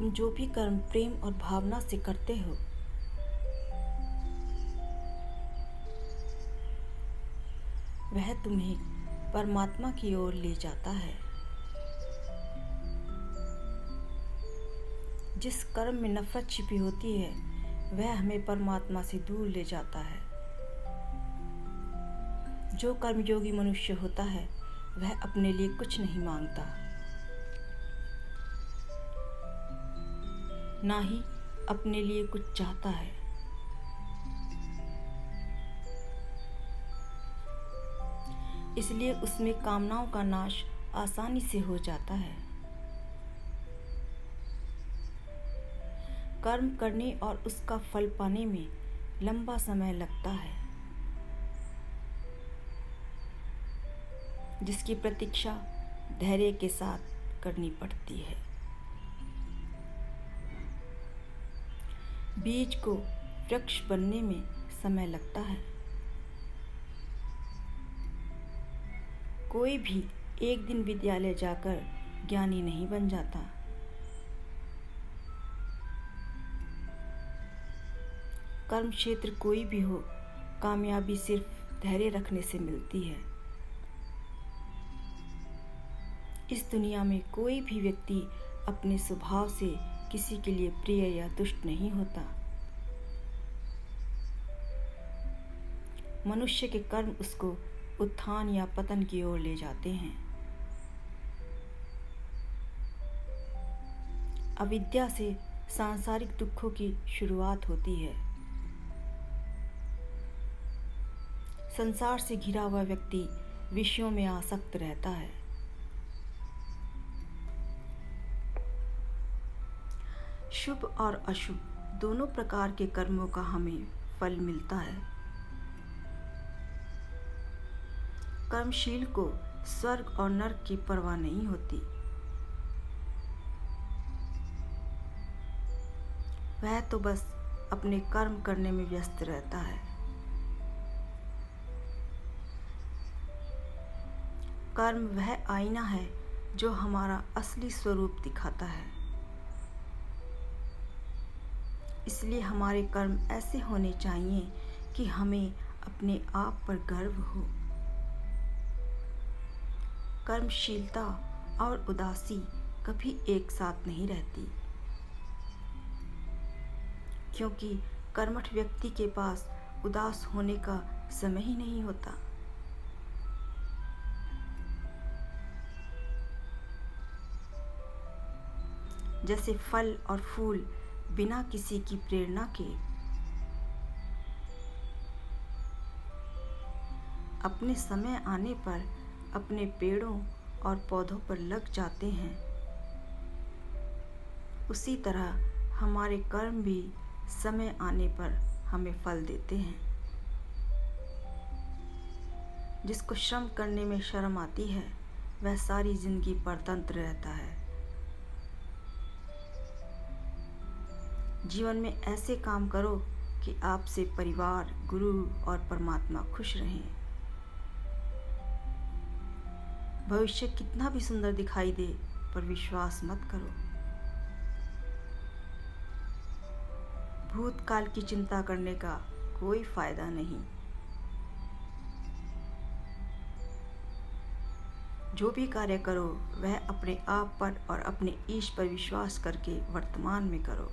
तुम जो भी कर्म प्रेम और भावना से करते हो, वह तुम्हें परमात्मा की ओर ले जाता है। जिस कर्म में नफरत छिपी होती है, वह हमें परमात्मा से दूर ले जाता है। जो कर्मयोगी मनुष्य होता है, वह अपने लिए कुछ नहीं मांगता, ना ही अपने लिए कुछ चाहता है। इसलिए उसमें कामनाओं का नाश आसानी से हो जाता है। कर्म करने और उसका फल पाने में लंबा समय लगता है, जिसकी प्रतीक्षा धैर्य के साथ करनी पड़ती है। बीज को वृक्ष बनने में समय लगता है। कोई भी एक दिन विद्यालय जाकर ज्ञानी नहीं बन जाता। कर्म क्षेत्र कोई भी हो, कामयाबी सिर्फ धैर्य रखने से मिलती है। इस दुनिया में कोई भी व्यक्ति अपने स्वभाव से किसी के लिए प्रिय या दुष्ट नहीं होता। मनुष्य के कर्म उसको उत्थान या पतन की ओर ले जाते हैं। अविद्या से सांसारिक दुखों की शुरुआत होती है। संसार से घिरा हुआ व्यक्ति विषयों में आसक्त रहता है। शुभ और अशुभ दोनों प्रकार के कर्मों का हमें फल मिलता है। कर्मशील को स्वर्ग और नरक की परवाह नहीं होती। वह तो बस अपने कर्म करने में व्यस्त रहता है। कर्म वह आईना है जो हमारा असली स्वरूप दिखाता है। इसलिए हमारे कर्म ऐसे होने चाहिए कि हमें अपने आप पर गर्व हो। कर्मशीलता और उदासी कभी एक साथ नहीं रहती, क्योंकि कर्मठ व्यक्ति के पास उदास होने का समय ही नहीं होता। जैसे फल और फूल बिना किसी की प्रेरणा के अपने समय आने पर अपने पेड़ों और पौधों पर लग जाते हैं, उसी तरह हमारे कर्म भी समय आने पर हमें फल देते हैं। जिसको श्रम करने में शर्म आती है, वह सारी जिंदगी परतंत्र रहता है। जीवन में ऐसे काम करो कि आपसे परिवार, गुरु और परमात्मा खुश रहें। भविष्य कितना भी सुंदर दिखाई दे, पर विश्वास मत करो। भूतकाल की चिंता करने का कोई फायदा नहीं। जो भी कार्य करो, वह अपने आप पर और अपने ईश पर विश्वास करके वर्तमान में करो।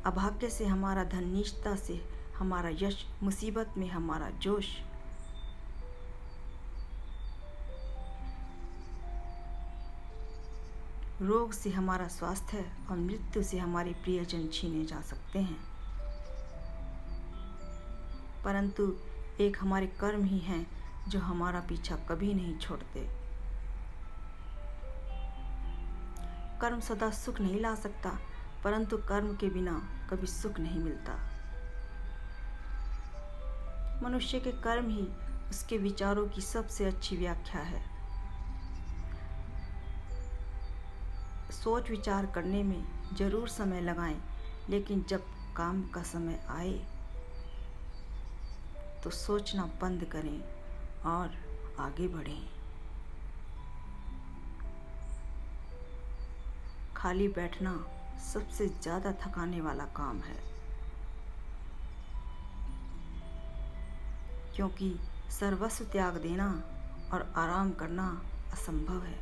अभाग्य से हमारा धन, नीचता से हमारा यश, मुसीबत में हमारा जोश, रोग से हमारा स्वास्थ्य और मृत्यु से हमारे प्रियजन छीने जा सकते हैं, परंतु एक हमारे कर्म ही हैं जो हमारा पीछा कभी नहीं छोड़ते। कर्म सदा सुख नहीं ला सकता, परंतु कर्म के बिना कभी सुख नहीं मिलता। मनुष्य के कर्म ही उसके विचारों की सबसे अच्छी व्याख्या है। सोच विचार करने में जरूर समय लगाएं, लेकिन जब काम का समय आए तो सोचना बंद करें और आगे बढ़ें। खाली बैठना सबसे ज़्यादा थकाने वाला काम है, क्योंकि सर्वस्व त्याग देना और आराम करना असंभव है।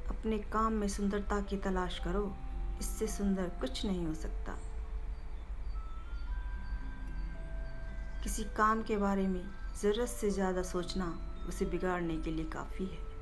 अपने काम में सुंदरता की तलाश करो, इससे सुंदर कुछ नहीं हो सकता। किसी काम के बारे में ज़रूरत से ज़्यादा सोचना उसे बिगाड़ने के लिए काफ़ी है।